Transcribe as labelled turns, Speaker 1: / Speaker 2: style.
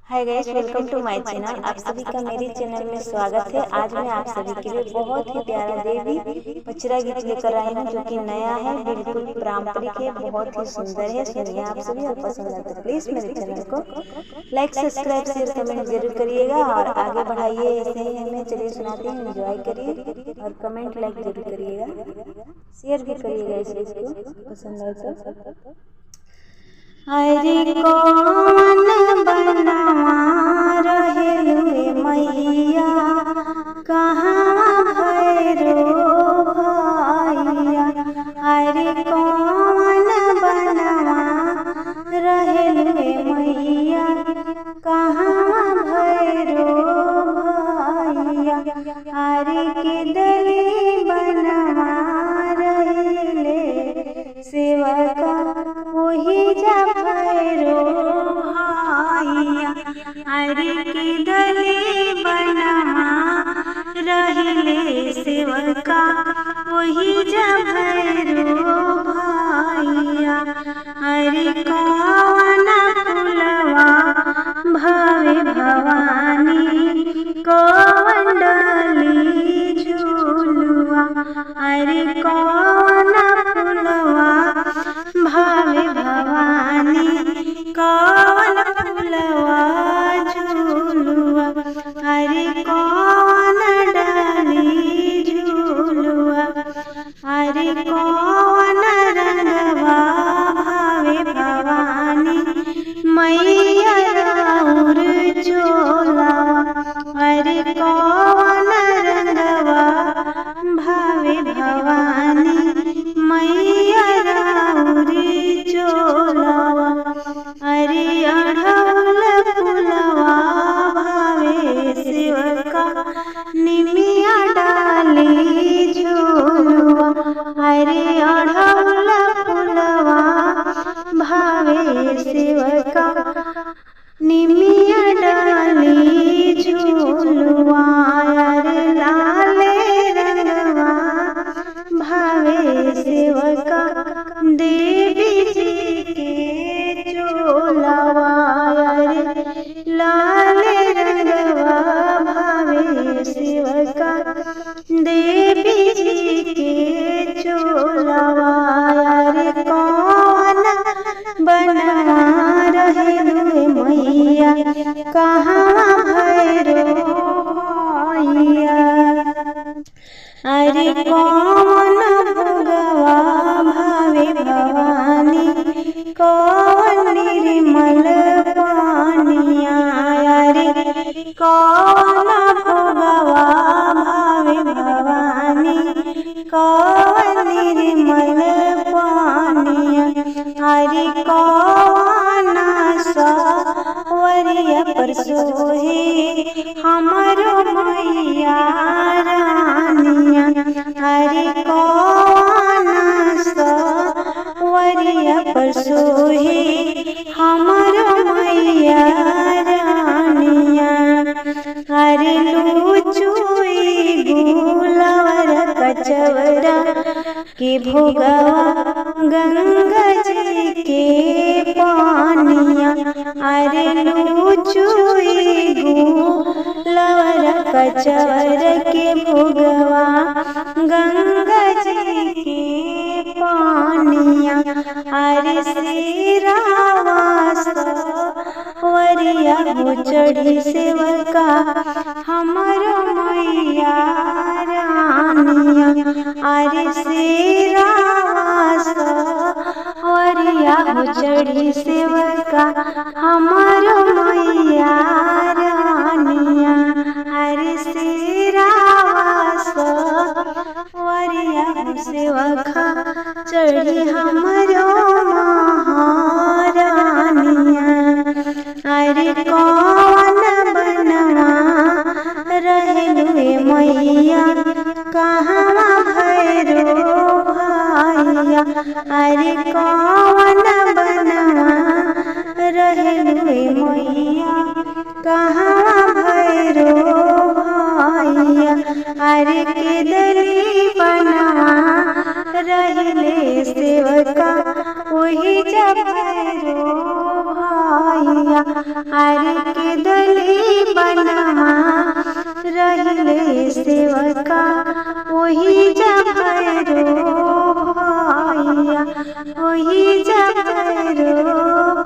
Speaker 1: Hi guys, welcome two माय channel. आप सभी का मेरे चैनल में स्वागत है। आज मैं आप सभी के लिए बहुत ही प्यारा देवी पचरा गीत लेकर आई हूँ, जो कि नया है, बिल्कुल पारंपरिक है, बहुत ही सुंदर है। सुनिए आप सभी, और पसंद आए तो प्लीज मेरे चैनल को लाइक, सब्सक्राइब, शेयर, कमेंट जरूर करिएगा और आगे बढ़ाइए ऐसे ही हमें। चलिए सुनाते हैं, एंजॉय करिए और कमेंट लाइक जरूर करिएगा, शेयर भी करिएगा इसे, इसको पसंद आए तो। हरे कौन बनवा रहेलुए मैया, कहाँ भैरो भैया। हरे कौन बनवा रहेलुए मैया, कहाँ भैरो भैया। हरे के दली बनवा रहेले सेवका, वही जा भैरो भैया। हरे के दली बनवा रहेले सेवका, वही जा भैरो भैया। हरे कौन फुलवा भावे भवानी, कौन डाली झूलुआ। हरे कौन फुलवा भावे भवानी, कौन फुलवा झूलुआ। हरे कौन डाली झूलुआ। हरे कौन रंगवा भावे भवानी, मैया राउर चोला। हरे कौन रंगवा भावे भवानी, मैया राउर चोला। हरे अढ़ौल फुलवा भावे सेवका, निमिया डाली झूलुआ। हरे अढ़ौल फुलवा भावे सेवका, निमिया डाली झूलुआ। हरे लाले रंगवा भावे सेवका, देवी जी के चोलावा। हरे लाले रंगवा भावे सेवका, देवी जी के चोलावा। हरे कौन बनवा रहेलुए मैया, कहाँ भैरो भैया। हरे कौन भोगवा भावे भवानी, कौन निर्मल पानिया। हरे कौन भोगवा भावे भवानी, कौन निर्मल पानिया। हरे कौन सवरिया पर सोहे हमरो मैया रानिया। हरे कौन सवरिया पर सोहे हमरो मैया रानिया। हरे लूचुई गुलवर कचवरा के भोगवा, गंगा जी के पानिया। हरे लूचुई गुलवर कचवर के भोगवा, गंगा जी के पानिया। हरे सिरावा सवरिया हो चढ़ी सेवका, हमरो मैया रानिया। हरे सिरावा सवरिया हो चढ़ी सेवका, हमरो मैया रानिया। हरे सिरावा सवरिया हो सेवका, चढ़ी हमरो महारानिया। हरे कौन बनवा रहेलुए मैया, कहाँ भैरो भैया। हरे कौन बनवा रहेलुए मैया, कहाँ भैरो भैया। हरे के दली बनवा रहले सेवका वही जब भैरो भैया हर के दली बनवा रहले सेवका वही जब भैरो भैया वही जब भैरो